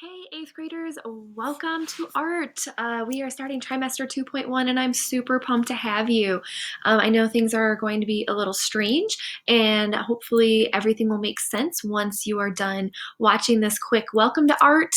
Hey, eighth graders, welcome to art. We are starting trimester 2.1 and I'm super pumped to have you. I know things are going to be a little strange and hopefully everything will make sense once you are done watching this quick welcome to art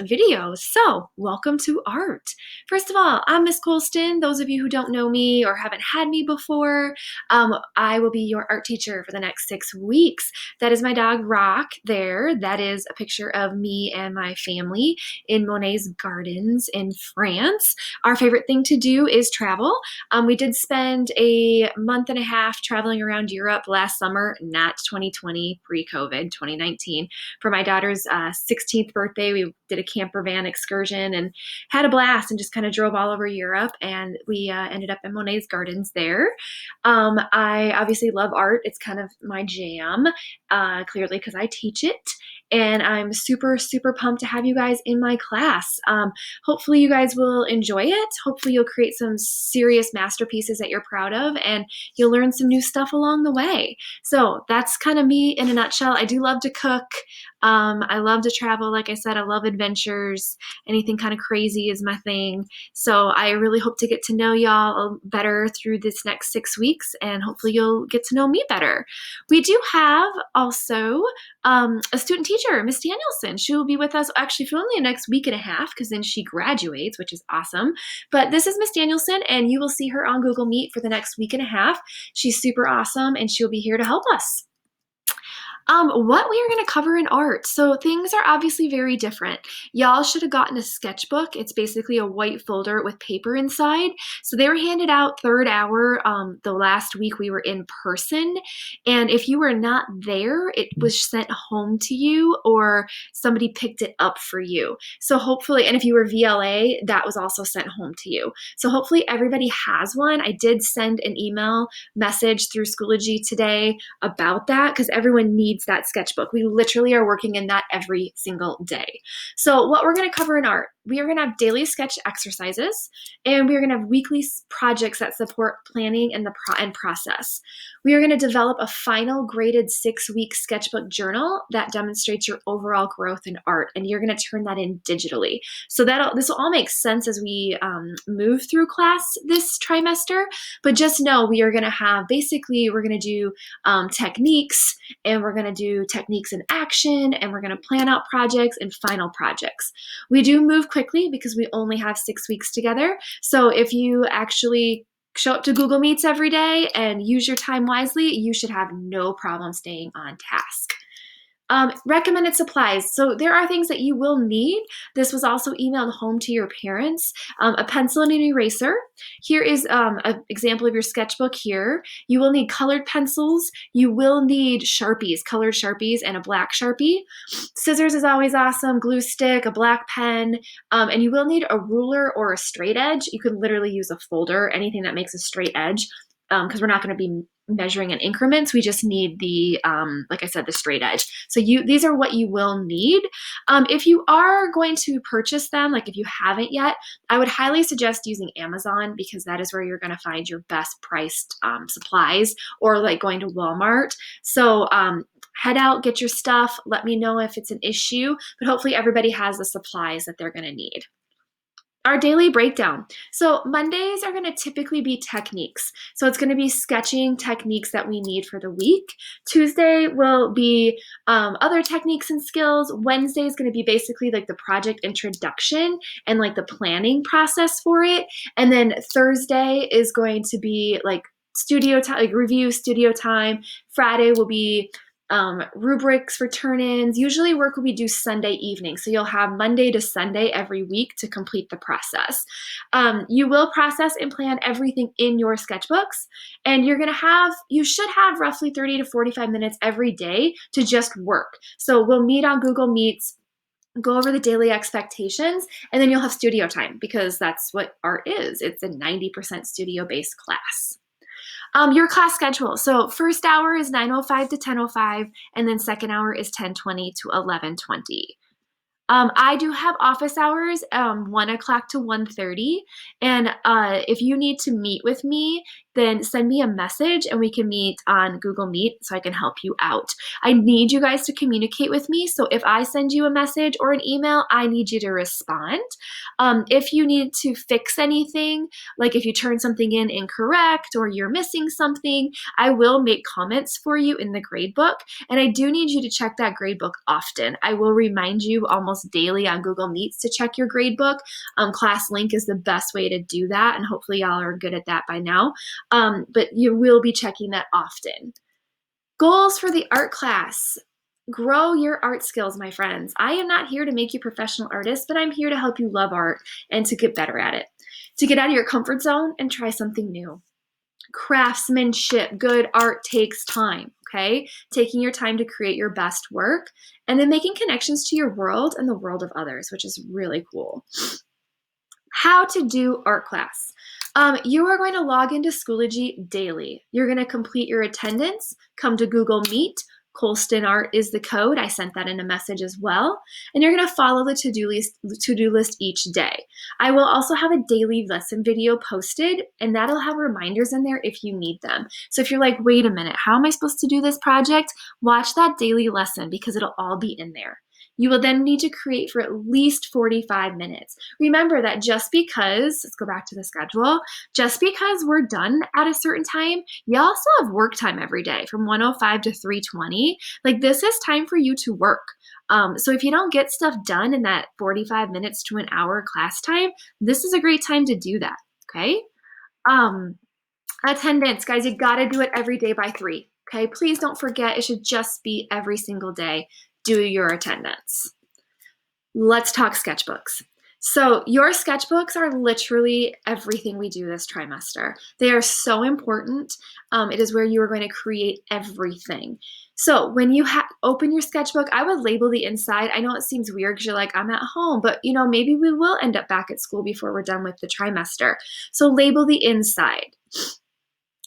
video. So, welcome to art. First of all, I'm Miss Colston. Those of you who don't know me or haven't had me before, I will be your art teacher for the next 6 weeks. That is my dog Rock there. That is a picture of me and my family in Monet's gardens in France. Our favorite thing to do is travel. We did spend a month and a half traveling around Europe last summer, not 2020, pre-COVID, 2019. For my daughter's 16th birthday, we did a camper van excursion and had a blast and just kind of drove all over Europe, and we ended up in Monet's gardens there. I obviously love art. It's kind of my jam, clearly because I teach it, and I'm super, super pumped to have you guys in my class. Hopefully you guys will enjoy it. Hopefully you'll create some serious masterpieces that you're proud of, and you'll learn some new stuff along the way. So that's kind of me in a nutshell. I do love to cook. I love to travel. Like I said, I love adventures. Anything kind of crazy is my thing. So I really hope to get to know y'all better through this next 6 weeks, and hopefully you'll get to know me better. We do have also a student teacher, Miss Danielson. She will be with us actually for only the next week and a half because then she graduates, which is awesome. But this is Miss Danielson, and you will see her on Google Meet for the next week and a half. She's super awesome, and she'll be here to help us. What we are going to cover in art. So things are obviously very different. Y'all should have gotten a sketchbook. It's basically a white folder with paper inside. So they were handed out third hour the last week we were in person. And if you were not there, it was sent home to you or somebody picked it up for you. So hopefully, and if you were VLA, that was also sent home to you. So hopefully everybody has one. I did send an email message through Schoology today about that because everyone needs that sketchbook. We literally are working in that every single day. So what we're going to cover in art, we are going to have daily sketch exercises, and we are going to have weekly projects that support planning and the process. We are going to develop a final graded 6-week sketchbook journal that demonstrates your overall growth in art, and you're going to turn that in digitally. So this will all make sense as we move through class this trimester, but just know we are going to have, basically, we're going to do techniques, and we're going to do techniques in action, and we're going to plan out projects and final projects. We do move quickly because we only have 6 weeks together. So if you actually show up to Google Meets every day and use your time wisely, you should have no problem staying on task. Recommended supplies. So there are things that you will need. This was also emailed home to your parents. A pencil and an eraser. Here is an example of your sketchbook here. You will need colored pencils. You will need Sharpies, colored Sharpies, and a black Sharpie. Scissors is always awesome. Glue stick, a black pen, and you will need a ruler or a straight edge. You could literally use a folder, anything that makes a straight edge, because we're not going to be measuring in increments. We just need the, like I said, the straight edge. So these are what you will need. If you are going to purchase them, like if you haven't yet, I would highly suggest using Amazon because that is where you're going to find your best priced supplies, or like going to Walmart. So head out, get your stuff. Let me know if it's an issue, but hopefully everybody has the supplies that they're going to need. Our daily breakdown. So Mondays are going to typically be techniques. So it's going to be sketching techniques that we need for the week. Tuesday will be other techniques and skills. Wednesday is going to be basically like the project introduction and like the planning process for it. And then Thursday is going to be like studio time, like review studio time. Friday will be rubrics for turn-ins. Usually work will be due Sunday evening. So you'll have Monday to Sunday every week to complete the process. You will process and plan everything in your sketchbooks, and you should have roughly 30 to 45 minutes every day to just work. So we'll meet on Google Meets, go over the daily expectations, and then you'll have studio time because that's what art is. It's a 90% studio-based class. Your class schedule. So first hour is 9:05 to 10:05, and then second hour is 10:20 to 11:20. I do have office hours, 1 o'clock to 1:30, and if you need to meet with me, then send me a message and we can meet on Google Meet so I can help you out. I need you guys to communicate with me. So if I send you a message or an email, I need you to respond. If you need to fix anything, like if you turn something in incorrect or you're missing something, I will make comments for you in the gradebook. And I do need you to check that gradebook often. I will remind you almost daily on Google Meets to check your gradebook. ClassLink is the best way to do that, and hopefully y'all are good at that by now. But you will be checking that often. Goals for the art class. Grow your art skills, my friends. I am not here to make you professional artists, but I'm here to help you love art and to get better at it, to get out of your comfort zone and try something new. Craftsmanship, good art takes time, okay? Taking your time to create your best work and then making connections to your world and the world of others, which is really cool. How to do art class. You are going to log into Schoology daily. You're going to complete your attendance, come to Google Meet. Colston Art is the code. I sent that in a message as well. And you're going to follow the to-do list each day. I will also have a daily lesson video posted, and that'll have reminders in there if you need them. So if you're like, wait a minute, how am I supposed to do this project? Watch that daily lesson because it'll all be in there. You will then need to create for at least 45 minutes. Remember that just because, let's go back to the schedule, just because we're done at a certain time, you also have work time every day from 1:05 to 3:20. Like this is time for you to work. So if you don't get stuff done in that 45 minutes to an hour class time, this is a great time to do that, okay? Attendance, guys, you gotta do it every day by 3, okay? Please don't forget, it should just be every single day. Do your attendance. Let's talk sketchbooks. So your sketchbooks are literally everything we do this trimester. They are so important. It is where you are going to create everything. So when you open your sketchbook, I would label the inside. I know it seems weird because you're like, I'm at home, but you know, maybe we will end up back at school before we're done with the trimester. So label the inside.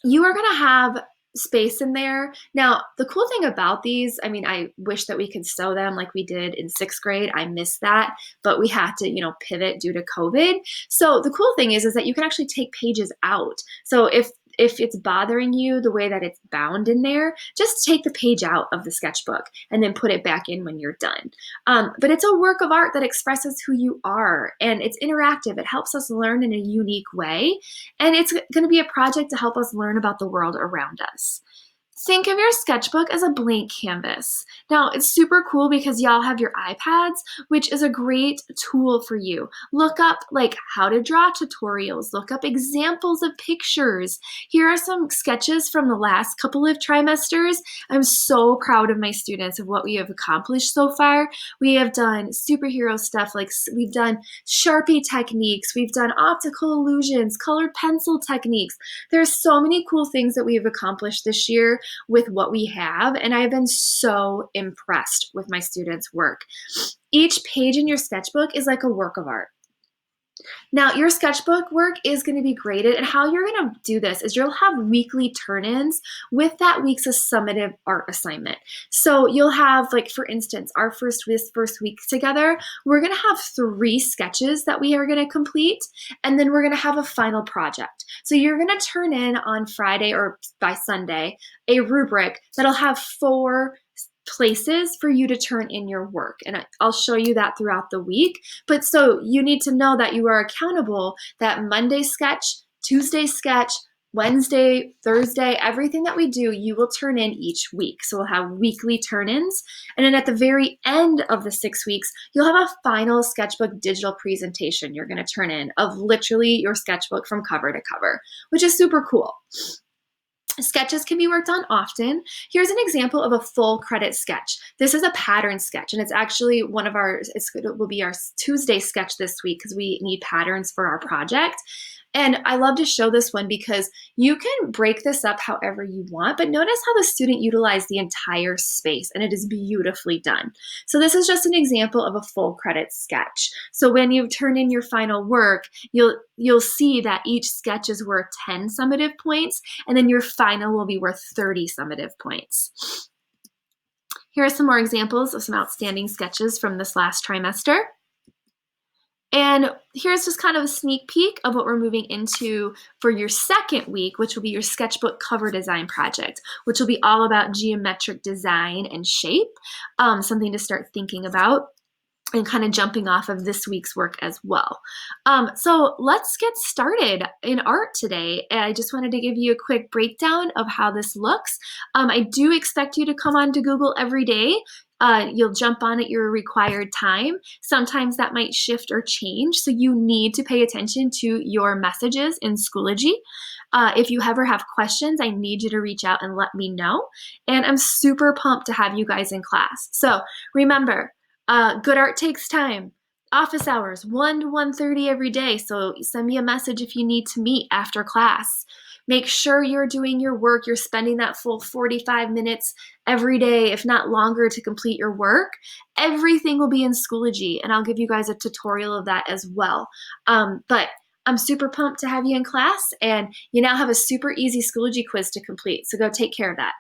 You are going to have space in there. Now, the cool thing about these, I mean, I wish that we could sew them like we did in 6th grade. I miss that, but we had to, pivot due to COVID. So the cool thing is that you can actually take pages out. So if it's bothering you the way that it's bound in there, just take the page out of the sketchbook and then put it back in when you're done. But it's a work of art that expresses who you are, and it's interactive. It helps us learn in a unique way, and it's going to be a project to help us learn about the world around us. Think of your sketchbook as a blank canvas. Now, it's super cool because y'all have your iPads, which is a great tool for you. Look up like how to draw tutorials, look up examples of pictures. Here are some sketches from the last couple of trimesters. I'm so proud of my students of what we have accomplished so far. We have done superhero stuff, like we've done Sharpie techniques, we've done optical illusions, colored pencil techniques. There's so many cool things that we have accomplished this year with what we have, and I've been so impressed with my students' work. Each page in your sketchbook is like a work of art. Now, your sketchbook work is going to be graded, and how you're going to do this is you'll have weekly turn-ins with that week's summative art assignment. So you'll have, like, for instance, this first week together, we're going to have 3 sketches that we are going to complete, and then we're going to have a final project. So you're going to turn in on Friday or by Sunday a rubric that'll have 4 places for you to turn in your work. And I'll show you that throughout the week. But so you need to know that you are accountable, that Monday sketch, Tuesday sketch, Wednesday, Thursday, everything that we do, you will turn in each week. So we'll have weekly turn-ins. And then at the very end of the 6 weeks, you'll have a final sketchbook digital presentation you're going to turn in of literally your sketchbook from cover to cover, which is super cool. Sketches can be worked on often. Here's an example of a full credit sketch. This is a pattern sketch, and it's actually it will be our Tuesday sketch this week because we need patterns for our project. And I love to show this one because you can break this up however you want, but notice how the student utilized the entire space, and it is beautifully done. So this is just an example of a full credit sketch. So when you turn in your final work, you'll see that each sketch is worth 10 summative points, and then your final will be worth 30 summative points. Here are some more examples of some outstanding sketches from this last trimester. And here's just kind of a sneak peek of what we're moving into for your second week, which will be your sketchbook cover design project, which will be all about geometric design and shape, something to start thinking about and kind of jumping off of this week's work as well. So let's get started in art today. I just wanted to give you a quick breakdown of how this looks. I do expect you to come on to Google every day. You'll jump on at your required time. Sometimes that might shift or change, so you need to pay attention to your messages in Schoology. If you ever have questions, I need you to reach out and let me know. And I'm super pumped to have you guys in class. So remember, good art takes time. Office hours, 1 to 1:30 every day. So send me a message if you need to meet after class. Make sure you're doing your work. You're spending that full 45 minutes every day, if not longer, to complete your work. Everything will be in Schoology, and I'll give you guys a tutorial of that as well. But I'm super pumped to have you in class, and you now have a super easy Schoology quiz to complete. So go take care of that.